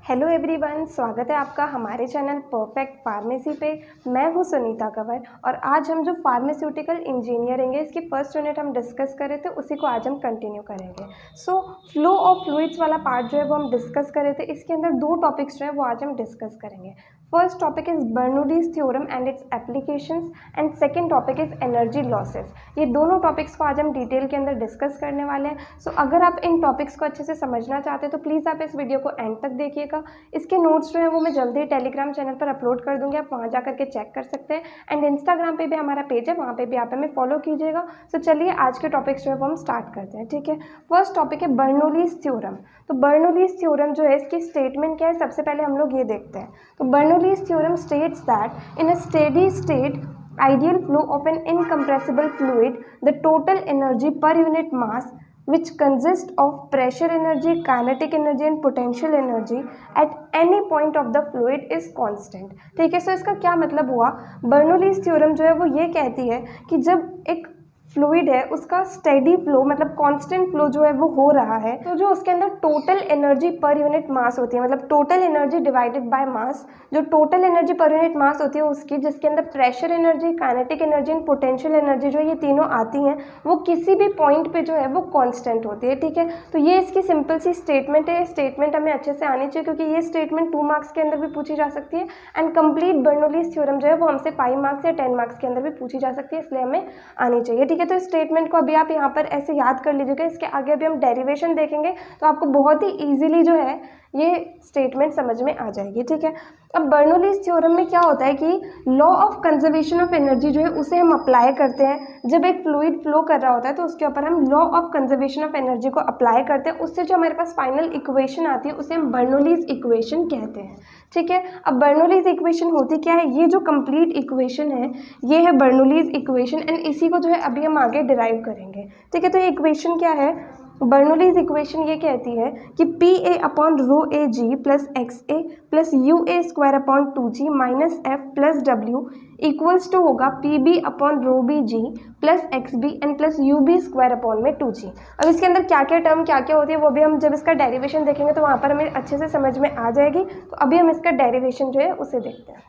Hello everyone, स्वागत है आपका हमारे चैनल परफेक्ट फार्मेसी पे। मैं हूं सुनीता कंवर और आज हम जो फार्मास्यूटिकल इंजीनियरिंग है इसकी फर्स्ट यूनिट हम डिस्कस कर रहे थे, उसी को आज हम कंटिन्यू करेंगे। सो फ्लो ऑफ फ्लूइड्स वाला पार्ट जो है वो हम डिस्कस कर रहे थे। इसके अंदर दो टॉपिक्स जो है वो आज हम डिस्कस करेंगे। First topic is Bernoulli's theorem and it's applications and second topic is energy losses. ये दोनों टॉपिक्स को आज हम डिटेल के अंदर डिस्कस करने वाले हैं। सो अगर आप इन टॉपिक्स को अच्छे से समझना चाहते हैं तो प्लीज़ आप इस वीडियो को एंड तक देखिएगा। इसके नोट्स जो है वो मैं जल्दी टेलीग्राम चैनल पर अपलोड कर दूंगी, आप वहाँ जा करके चेक कर सकते हैं। एंड इंस्टाग्राम पे भी हमारा पेज है, वहाँ पे भी आप हमें फॉलो कीजिएगा। सो चलिए आज के टॉपिक्स जो है वो हम स्टार्ट करते हैं। ठीक है, फर्स्ट टॉपिक है बर्नौलीज थ्योरम। तो बर्नौलीज थ्योरम जो है इसकी स्टेटमेंट क्या है, सबसे पहले हम लोग ये देखते हैं। तो Bernoulli's theorem states that in a steady state ideal flow of an incompressible fluid, the total energy per unit mass which consists of pressure energy, kinetic energy and potential energy at any point of the fluid is constant। ठीक है, सो इसका क्या मतलब हुआ, Bernoulli's theorem जो है वो ये कहती है कि जब एक फ्लूइड है उसका स्टेडी फ्लो मतलब कांस्टेंट फ्लो जो है वो हो रहा है, तो जो उसके अंदर total energy per unit mass होती है, मतलब total energy divided by mass, जो total energy per unit mass होती है उसकी, जिसके अंदर pressure energy, kinetic energy and potential energy जो ये तीनों आती हैं, वो किसी भी पॉइंट पे जो है वो कांस्टेंट होती है। ठीक है, तो ये इसकी सिंपल सी स्टेटमेंट है। ये स्टेटमेंट हमें अच्छे से आनी चाहिए क्योंकि ये स्टेटमेंट 2 मार्क्स के अंदर भी पूछी जा सकती है एंड कंप्लीट बर्नौलीज थ्योरम जो है वो हमसे 5 मार्क्स या 10 मार्क्स के अंदर भी पूछी जा सकती है, इसलिए हमें आनी चाहिए। ठीक है, तो इस स्टेटमेंट को अभी आप यहाँ पर ऐसे याद कर लीजिएगा। इसके आगे अभी हम डेरिवेशन देखेंगे तो आपको बहुत ही ईजिली जो है ये स्टेटमेंट समझ में आ जाएगी। ठीक है, अब बर्नौलीज थ्योरम में क्या होता है कि law of conservation of energy जो है उसे हम अप्लाई करते हैं। जब एक फ्लूइड फ्लो कर रहा होता है तो उसके ऊपर हम law of conservation of energy को अप्लाई करते हैं, उससे जो हमारे पास फाइनल इक्वेशन आती है उसे हम बर्नौलीज इक्वेशन कहते हैं। ठीक है, अब बर्नौलीज इक्वेशन होती क्या है, ये जो कंप्लीट इक्वेशन है ये है बर्नौलीज इक्वेशन एंड इसी को जो है अभी हम आगे डिराइव करेंगे। ठीक है, तो ये इक्वेशन क्या है, बर्नौलीज इक्वेशन ये कहती है कि P A upon rho A G plus X A plus U A square upon 2g minus F plus W equals to होगा P B upon rho B G plus X B N plus U B square upon में 2g। अब इसके अंदर क्या क्या term क्या क्या होती है वो भी हम जब इसका डेरिवेशन देखेंगे तो वहाँ पर हमें अच्छे से समझ में आ जाएगी। तो अभी हम इसका डेरिवेशन जो है उसे देखते हैं।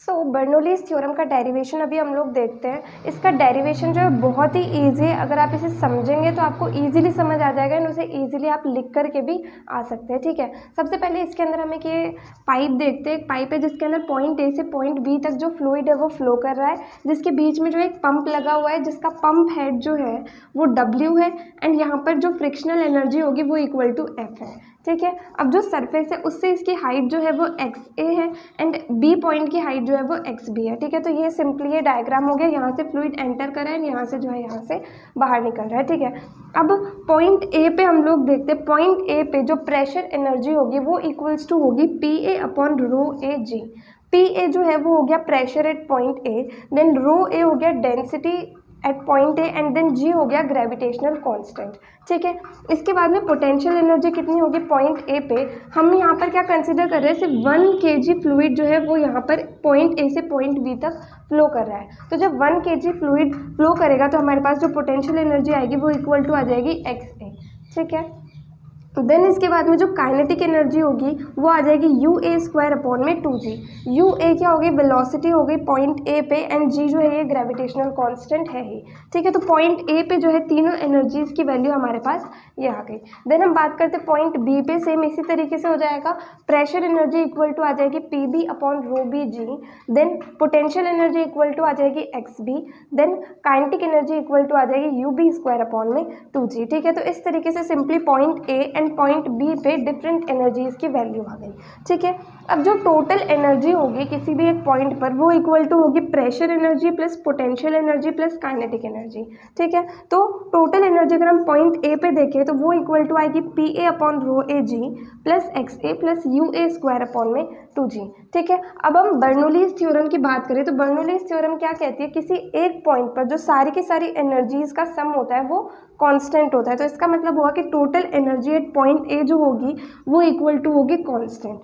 सो बर्नौलीज थ्योरम का डेरिवेशन अभी हम लोग देखते हैं। इसका डेरिवेशन जो है बहुत ही ईजी है, अगर आप इसे समझेंगे तो आपको ईजिली समझ आ जाएगा एंड उसे ईजिली आप लिख करके भी आ सकते हैं। ठीक है, सबसे पहले इसके अंदर हम एक ये पाइप देखते हैं। एक पाइप है जिसके अंदर पॉइंट ए से पॉइंट बी तक जो फ्लूइड है वो फ्लो कर रहा है, जिसके बीच में जो एक पंप लगा हुआ है जिसका पंप हेड जो है वो W है एंड यहाँ पर जो फ्रिक्शनल एनर्जी होगी वो इक्वल टू F है। ठीक है, अब जो सरफेस है उससे इसकी हाइट जो है वो XA है एंड बी पॉइंट की हाइट जो है वो XB है। ठीक है, तो ये सिंपली ये डायग्राम हो गया, यहाँ से फ्लूइड एंटर कर रहा है, यहाँ से जो है यहाँ से बाहर निकल रहा है। ठीक है, अब पॉइंट ए पे हम लोग देखते हैं। पॉइंट ए पे जो प्रेशर एनर्जी होगी वो इक्वल्स टू होगी PA upon rho A G. PA जो है वो हो गया pressure at point A, then rho A हो गया density at point A and then G हो गया ग्रेविटेशनल कांस्टेंट। ठीक है, इसके बाद में पोटेंशियल एनर्जी कितनी होगी पॉइंट ए पे, हम यहाँ पर क्या कंसीडर कर रहे हैं, सिर्फ 1 kg फ्लूइड जो है वो यहाँ पर पॉइंट ए से पॉइंट बी तक फ्लो कर रहा है। तो जब 1 kg फ्लूइड फ्लो करेगा तो हमारे पास जो पोटेंशियल एनर्जी आएगी वो इक्वल टू आ जाएगी XA। ठीक है, देन इसके बाद में जो काइनेटिक एनर्जी होगी वो आ जाएगी यू ए स्क्वायर अपॉन में 2g। यू ए क्या होगी, वेलोसिटी हो गई पॉइंट ए पे एंड जी जो है ये ग्रेविटेशनल कांस्टेंट है ही। ठीक है, तो पॉइंट ए पे जो है तीनों एनर्जीज की वैल्यू हमारे पास ये आ गई। देन हम बात करते हैं पॉइंट बी पे, सेम इसी तरीके से हो जाएगा। प्रेशर एनर्जी इक्वल टू आ जाएगी P B upon rho B G, then potential energy equal to आ जाएगी X B, then kinetic energy equal to आ जाएगी यू बी स्क्वायर अपॉन में 2g। ठीक है, तो इस तरीके से simply point A and point B पे डिफरेंट एनर्जीज की वैल्यू आ गई। ठीक है, अब जो टोटल एनर्जी होगी किसी भी एक पॉइंट पर वो इक्वल टू होगी pressure energy plus potential energy plus kinetic energy. ठीक है, तो टोटल एनर्जी अगर हम पॉइंट ए पे देखें तो वो इक्वल टू आएगी P A upon rho A G plus X A plus U A square upon में 2g। ठीक है, अब हम बर्नौलीज थ्योरम की बात करें तो बर्नौलीज थ्योरम क्या कहती है, किसी एक पॉइंट पर जो सारी की सारी एनर्जीज का सम होता है वो कांस्टेंट होता है। तो इसका मतलब हुआ कि total energy at point A जो होगी वो इक्वल टू होगी कांस्टेंट।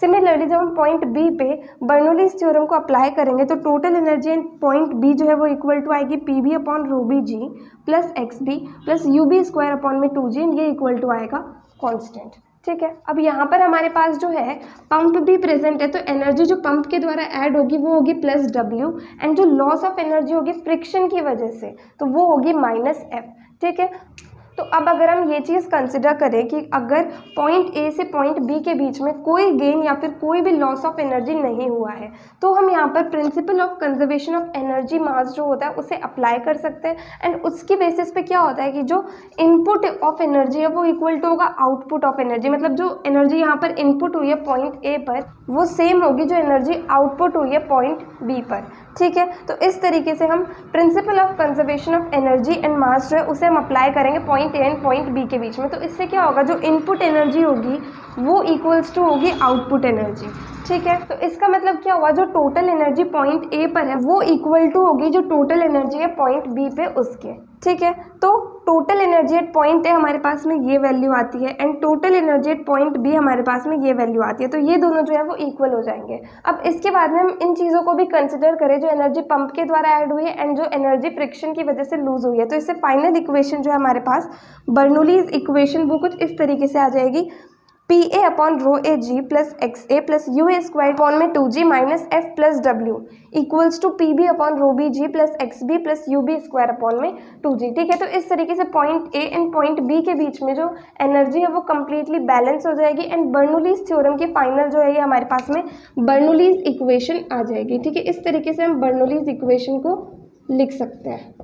सिमिलरली जब हम पॉइंट बी पे बर्नौलीज थ्योरम को अप्लाई करेंगे तो total energy in point B जो है वो इक्वल टू आएगी P B upon rho B G plus X B plus U B square upon में 2g, ये इक्वल टू आएगा कांस्टेंट। ठीक है, अब यहाँ पर हमारे पास जो है पंप भी प्रेजेंट है, तो एनर्जी जो पंप के द्वारा ऐड होगी वो होगी प्लस डब्ल्यू, एंड जो लॉस ऑफ एनर्जी होगी फ्रिक्शन की वजह से तो वो होगी माइनस एफ। ठीक है, तो अब अगर हम ये चीज़ कंसिडर करें कि अगर पॉइंट ए से पॉइंट बी के बीच में कोई गेन या फिर कोई भी लॉस ऑफ एनर्जी नहीं हुआ है, तो हम यहाँ पर principal of conservation of energy मास जो होता है उसे अप्लाई कर सकते हैं, एंड उसकी बेसिस पे क्या होता है कि जो इनपुट ऑफ एनर्जी है वो इक्वल टू होगा आउटपुट ऑफ एनर्जी, मतलब जो एनर्जी यहाँ पर इनपुट हुई है पॉइंट ए पर वो सेम होगी जो एनर्जी आउटपुट हुई है पॉइंट बी पर। ठीक है, तो इस तरीके से हम principle of conservation of energy and mass जो है उसे हम अप्लाई करेंगे point A and point B के बीच में। तो इससे क्या होगा, जो इनपुट एनर्जी होगी वो इक्वल्स टू होगी आउटपुट एनर्जी। ठीक है, तो इसका मतलब क्या हुआ, जो टोटल एनर्जी पॉइंट ए पर है वो इक्वल टू होगी जो टोटल एनर्जी है पॉइंट बी पे उसके। ठीक है, तो total energy at point A हमारे पास में ये वैल्यू आती है and total energy at point B हमारे पास में ये वैल्यू आती है, तो ये दोनों जो है वो इक्वल हो जाएंगे। अब इसके बाद में हम इन चीज़ों को भी कंसिडर करें जो एनर्जी पंप के द्वारा ऐड हुई है एंड जो एनर्जी फ्रिक्शन की वजह से लूज हुई है, तो इससे फाइनल इक्वेशन जो है हमारे पास बर्नौलीज इक्वेशन वो कुछ इस तरीके से आ जाएगी, P A upon rho A G plus X A plus U A square upon में 2g minus F plus W equals to P B upon rho B G plus X B plus U B square upon में 2g। ठीक है, तो इस तरीके से point A and point B के बीच में जो एनर्जी है वो कम्प्लीटली बैलेंस हो जाएगी एंड बर्नौलीज थ्योरम की फाइनल जो है ये हमारे पास में बर्नौलीज इक्वेशन आ जाएगी। ठीक है, इस तरीके से हम बर्नौलीज इक्वेशन को लिख सकते हैं।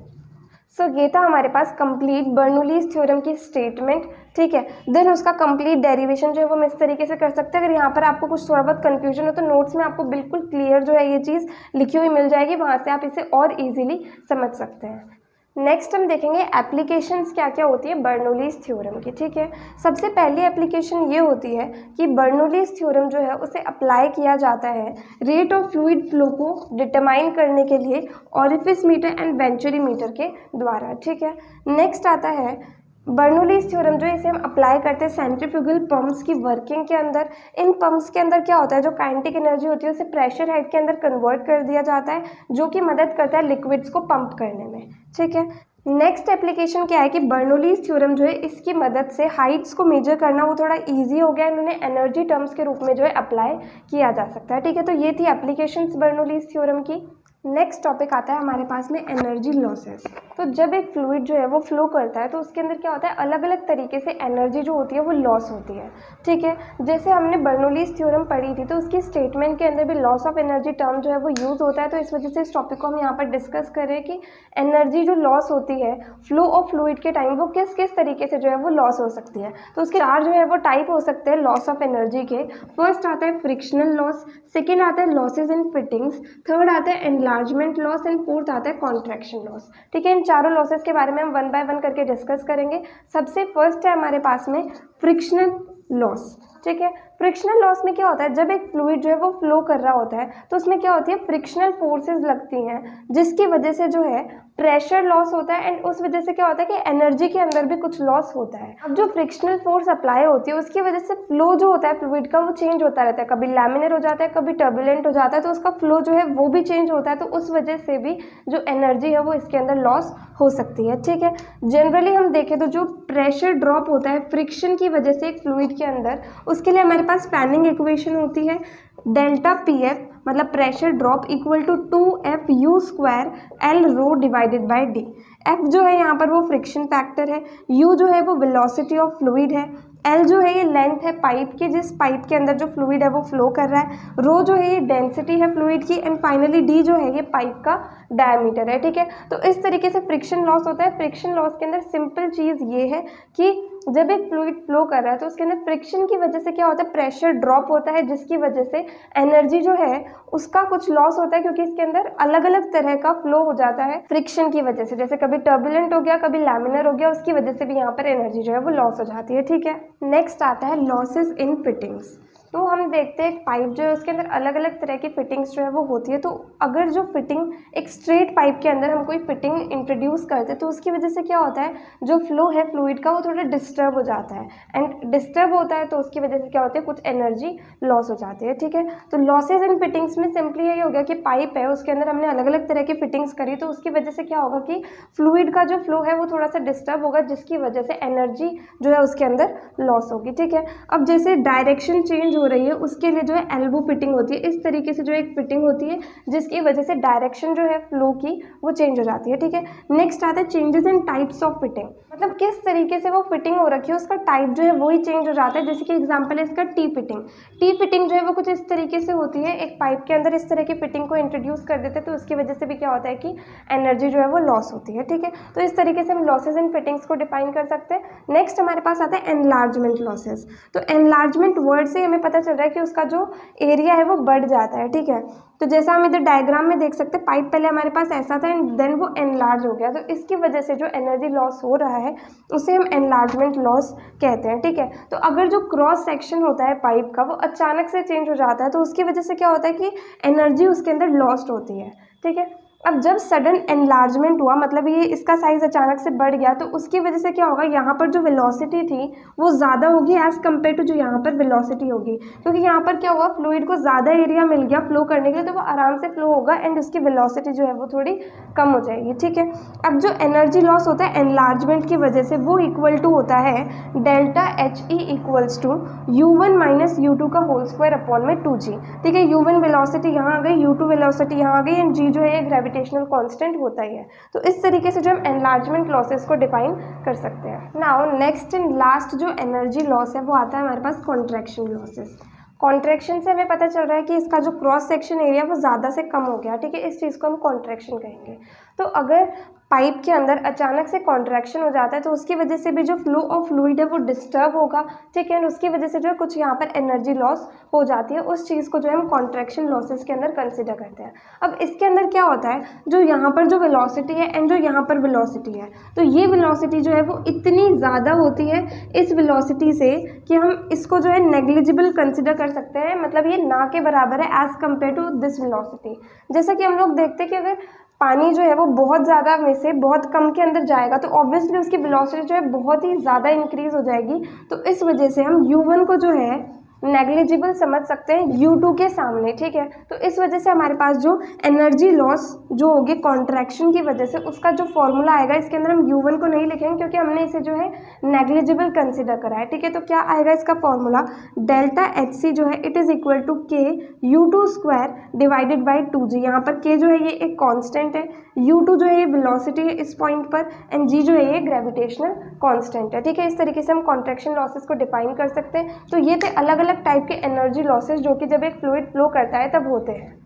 सो ये था हमारे पास कंप्लीट बर्नौलीज थ्योरम की स्टेटमेंट। ठीक है, देन उसका कंप्लीट डेरिवेशन जो है वो हम इस तरीके से कर सकते हैं। अगर यहाँ पर आपको कुछ थोड़ा बहुत कंफ्यूजन हो तो नोट्स में आपको बिल्कुल क्लियर जो है ये चीज़ लिखी हुई मिल जाएगी, वहाँ से आप इसे और इजीली समझ सकते हैं। नेक्स्ट हम देखेंगे एप्लीकेशंस क्या क्या होती है बर्नौलीज थ्योरम की। ठीक है, सबसे पहली एप्लीकेशन ये होती है कि बर्नौलीज थ्योरम जो है उसे अप्लाई किया जाता है रेट ऑफ फ्लूइड फ्लो को डिटरमाइन करने के लिए orifice meter and venturi meter के द्वारा। ठीक है, नेक्स्ट आता है बर्नौलीज थ्योरम जो इसे हम अप्लाई करते हैं सेंट्रीफ्यूगल पंप्स की वर्किंग के अंदर। इन पंप्स के अंदर क्या होता है, जो काइनेटिक एनर्जी होती है उसे प्रेशर हेड के अंदर कन्वर्ट कर दिया जाता है, जो कि मदद करता है लिक्विड्स को पंप करने में। ठीक है, नेक्स्ट एप्लीकेशन क्या है कि बर्नौलीज थ्योरम जो है इसकी मदद से हाइट्स को मेजर करना वो थोड़ा इजी हो गया, इन्होंने एनर्जी टर्म्स के रूप में जो है अप्लाई किया जा सकता है। ठीक है, तो ये थी एप्लीकेशंस बर्नौलीज थ्योरम की। नेक्स्ट टॉपिक आता है हमारे पास में एनर्जी लॉसेस। तो जब एक फ्लूइड जो है वो फ्लो करता है तो उसके अंदर क्या होता है, अलग अलग तरीके से एनर्जी जो होती है वो लॉस होती है। ठीक है, जैसे हमने बर्नौलीज थ्योरम पढ़ी थी तो उसकी स्टेटमेंट के अंदर भी लॉस ऑफ एनर्जी टर्म जो है वो यूज़ होता है, तो इस वजह से इस टॉपिक को हम यहाँ पर डिस्कस करें कि एनर्जी जो लॉस होती है फ्लो ऑफ फ्लूइड के टाइम वो किस किस तरीके से जो है वो लॉस हो सकती है। तो उसके चार जो है वो टाइप हो सकते हैं लॉस ऑफ एनर्जी के। फर्स्ट आता है फ्रिक्शनल लॉस, सेकेंड आता है लॉसेज इन फिटिंग्स, थर्ड आता है एनलार्जमेंट लॉस एंड फोर्थ आता है कॉन्ट्रैक्शन लॉस। ठीक है, इन चारों लॉसेस के बारे में हम वन बाय वन करके डिस्कस करेंगे। सबसे फर्स्ट है हमारे पास में फ्रिक्शनल लॉस। ठीक है, फ्रिक्शनल लॉस में क्या होता है, जब एक फ्लूइड जो है वो फ्लो कर रहा होता है तो उसमें क्या होती है, फ्रिक्शनल फोर्सेस लगती हैं जिसकी वजह से जो है प्रेशर लॉस होता है एंड उस वजह से क्या होता है कि एनर्जी के अंदर भी कुछ लॉस होता है। अब जो फ्रिक्शनल फोर्स अप्लाई होती है उसकी वजह से फ्लो जो होता है फ्लूइड का वो चेंज होता रहता है, कभी लैमिनर हो जाता है कभी टर्बुलेंट हो जाता है, तो उसका फ्लो जो है वो भी चेंज होता है, तो उस वजह से भी जो एनर्जी है वो इसके अंदर लॉस हो सकती है। ठीक है, जनरली हम देखें तो जो प्रेशर ड्रॉप होता है फ्रिक्शन की वजह से एक फ्लूइड के अंदर, उसके लिए हमारे पास स्पैनिंग इक्वेशन होती है डेल्टा पी एफ मतलब pressure drop equal to 2f u square L rho divided by D. F जो है यहाँ पर वो फ्रिक्शन फैक्टर है, u जो है वो वेलोसिटी ऑफ फ्लूइड है, एल जो है ये लेंथ है पाइप की जिस पाइप के अंदर जो फ्लूइड है वो फ्लो कर रहा है, रो जो है ये डेंसिटी है फ्लूइड की, एंड फाइनली डी जो है ये पाइप का डायमीटर है। ठीक है, तो इस तरीके से फ्रिक्शन लॉस होता है। फ्रिक्शन लॉस के अंदर सिंपल चीज़ ये है कि जब एक फ्लूइड फ्लो कर रहा है तो उसके अंदर फ्रिक्शन की वजह से क्या होता है, प्रेशर ड्रॉप होता है जिसकी वजह से एनर्जी जो है उसका कुछ लॉस होता है, क्योंकि इसके अंदर अलग अलग तरह का फ्लो हो जाता है फ्रिक्शन की वजह से, जैसे कभी टर्बुलेंट हो गया कभी लैमिनर हो गया, उसकी वजह से भी यहाँ पर एनर्जी जो है वो लॉस हो जाती है। ठीक है, नेक्स्ट आता है लॉसेस इन फिटिंग्स। तो हम देखते हैं एक पाइप जो है उसके अंदर अलग अलग तरह की फिटिंग्स जो है वो होती है। तो अगर जो फिटिंग एक स्ट्रेट पाइप के अंदर हम कोई फिटिंग इंट्रोड्यूस करते हैं तो उसकी वजह से क्या होता है, जो फ्लो है फ्लूइड का वो थोड़ा डिस्टर्ब हो जाता है, एंड डिस्टर्ब होता है तो उसकी वजह से क्या होता है, कुछ एनर्जी लॉस हो जाती है। ठीक है, तो लॉसेज इन फिटिंग्स में सिंपली यही हो गया कि पाइप है उसके अंदर हमने अलग अलग तरह की फिटिंग्स करी, तो उसकी वजह से क्या होगा कि फ्लूइड का जो फ्लो है वो थोड़ा सा डिस्टर्ब होगा, जिसकी वजह से एनर्जी जो है उसके अंदर लॉस होगी। ठीक है, अब जैसे डायरेक्शन चेंज हो रही है उसके लिए जो है एल्बो फिटिंग होती है, इस तरीके से जो एक फिटिंग होती है जिसकी वजह से डायरेक्शन जो है फ्लो की वो चेंज हो जाती है। ठीक है, नेक्स्ट आता है changes in types of fitting, मतलब किस तरीके से वो फिटिंग हो रखी है उसका टाइप जो है वही चेंज हो जाता है। जैसे कि एग्जांपल है इसका टी फिटिंग। टी फिटिंग जो है वो कुछ इस तरीके से होती है, एक पाइप के अंदर इस तरह की फिटिंग को इंट्रोड्यूस कर देते हैं तो उसकी वजह से भी क्या होता है कि एनर्जी जो है वो लॉस होती है। ठीक है, तो इस तरीके से हम लॉसेज इन फिटिंग्स को डिफाइन कर सकते हैं। नेक्स्ट हमारे पास आता है एनलार्जमेंट लॉसेज। तो एनलार्जमेंट वर्ड से हमें पता चल रहा है कि उसका जो एरिया है वो बढ़ जाता है। ठीक है, तो जैसा हम इधर डायग्राम में देख सकते हैं, पाइप पहले हमारे पास ऐसा था एंड देन वो एनलार्ज हो गया, तो इसकी वजह से जो एनर्जी लॉस हो रहा है उसे हम एनलार्जमेंट लॉस कहते हैं। ठीक है, तो अगर जो क्रॉस सेक्शन होता है पाइप का वो अचानक से चेंज हो जाता है तो उसकी वजह से क्या होता है कि एनर्जी उसके अंदर लॉस्ट होती है। ठीक है, अब जब सडन एनलार्जमेंट हुआ, मतलब ये इसका साइज़ अचानक से बढ़ गया, तो उसकी वजह से क्या होगा, यहाँ पर जो वेलोसिटी थी वो ज़्यादा होगी एज़ कम्पेयर टू जो यहाँ पर वेलोसिटी होगी, क्योंकि यहाँ पर क्या हुआ, फ्लूइड को ज़्यादा एरिया मिल गया फ्लो करने के लिए, तो वो आराम से फ्लो होगा एंड उसकी वेलोसिटी जो है वो थोड़ी कम हो जाएगी। ठीक है, अब जो एनर्जी लॉस होता है एनलार्जमेंट की वजह से वो इक्वल टू होता है delta H E equals to U1 minus U2 का होल स्क्वायर अपॉन में 2G। ठीक है, U1 वेलोसिटी यहाँ आ गई, U2 वेलोसिटी यहाँ आ गई एंड G जो है ग्रेविटेशनल कांस्टेंट होता ही है। तो इस तरीके से जो हम एनलार्जमेंट लॉसेस को डिफाइन कर सकते हैं। नाउ नेक्स्ट एंड लास्ट जो एनर्जी लॉस है वो आता है हमारे पास कॉन्ट्रैक्शन लॉसेस। कॉन्ट्रैक्शन से हमें पता चल रहा है कि इसका जो क्रॉस सेक्शन एरिया वो ज़्यादा से कम हो गया। ठीक है, इस चीज़ को हम कॉन्ट्रैक्शन कहेंगे। तो अगर पाइप के अंदर अचानक से कॉन्ट्रैक्शन हो जाता है तो उसकी वजह से भी जो फ्लो ऑफ फ्लूइड है वो डिस्टर्ब होगा। ठीक है, उसकी वजह से जो है कुछ यहाँ पर एनर्जी लॉस हो जाती है, उस चीज़ को जो है हम कॉन्ट्रैक्शन लॉसेस के अंदर कंसिडर करते हैं। अब इसके अंदर क्या होता है, जो यहाँ पर जो वेलोसिटी है एंड जो यहाँ पर वेलोसिटी है, तो ये वेलोसिटी जो है वो इतनी ज़्यादा होती है इस वेलोसिटी से कि हम इसको जो है नेग्लिजिबल कंसिडर कर सकते हैं, मतलब ये ना के बराबर है as compare to this velocity. जैसा कि हम लोग देखते हैं कि अगर पानी जो है वो बहुत ज़्यादा में से बहुत कम के अंदर जाएगा तो ऑब्वियसली उसकी वेलोसिटी जो है बहुत ही ज़्यादा इंक्रीज़ हो जाएगी, तो इस वजह से हम U1 को जो है नेग्लिजिबल समझ सकते हैं U2 के सामने। ठीक है, तो इस वजह से हमारे पास जो एनर्जी लॉस जो होगी कॉन्ट्रैक्शन की वजह से उसका जो फॉर्मूला आएगा, इसके अंदर हम U1 को नहीं लिखेंगे क्योंकि हमने इसे जो है नेग्लिजिबल कंसिडर करा है। ठीक है, तो क्या आएगा इसका फॉर्मूला, डेल्टा HC जो है it is equal to K U2 square divided by 2G। यहाँ पर K जो है ये एक कॉन्स्टेंट है, U2 जो है ये वेलोसिटी है इस पॉइंट पर एंड G जो है ये ग्रेविटेशनल कॉन्स्टेंट है। ठीक है, इस तरीके से हम कॉन्ट्रैक्शन लॉसेस को डिफाइन कर सकते हैं। तो ये थे अलग अलग टाइप के एनर्जी लॉसेस जो कि जब एक फ्लूइड फ्लो करता है तब होते हैं।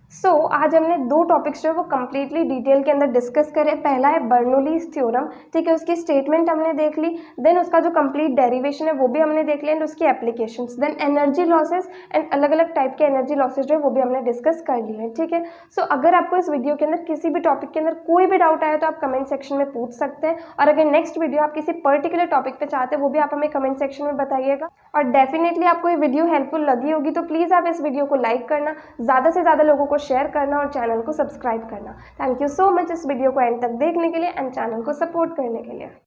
आज हमने दो टॉपिक्स जो है वो कम्प्लीटली डिटेल के अंदर डिस्कस करे। पहला है बर्नौलीज़ थ्योरम। ठीक है, उसकी स्टेटमेंट हमने देख ली, देन उसका जो कंप्लीट डेरिवेशन है वो भी हमने देख लिया एंड उसकी applications, then energy losses and अलग अलग टाइप के एनर्जी लॉसेस जो है वो भी हमने डिस्कस कर लिए हैं। ठीक है, अगर आपको इस वीडियो के अंदर किसी भी टॉपिक के अंदर कोई भी डाउट आया तो आप कमेंट सेक्शन में पूछ सकते हैं, और अगर नेक्स्ट वीडियो आप किसी पर्टिकुलर टॉपिक पे चाहते हैं वो भी आप हमें कमेंट सेक्शन में बताइएगा। और डेफिनेटली आपको ये वीडियो हेल्पफुल लगी होगी तो प्लीज़ आप इस वीडियो को लाइक करना, ज़्यादा से ज़्यादा लोगों को शेयर करना और चैनल को सब्सक्राइब करना। थैंक यू सो मच इस वीडियो को एंड तक देखने के लिए एंड चैनल को सपोर्ट करने के लिए।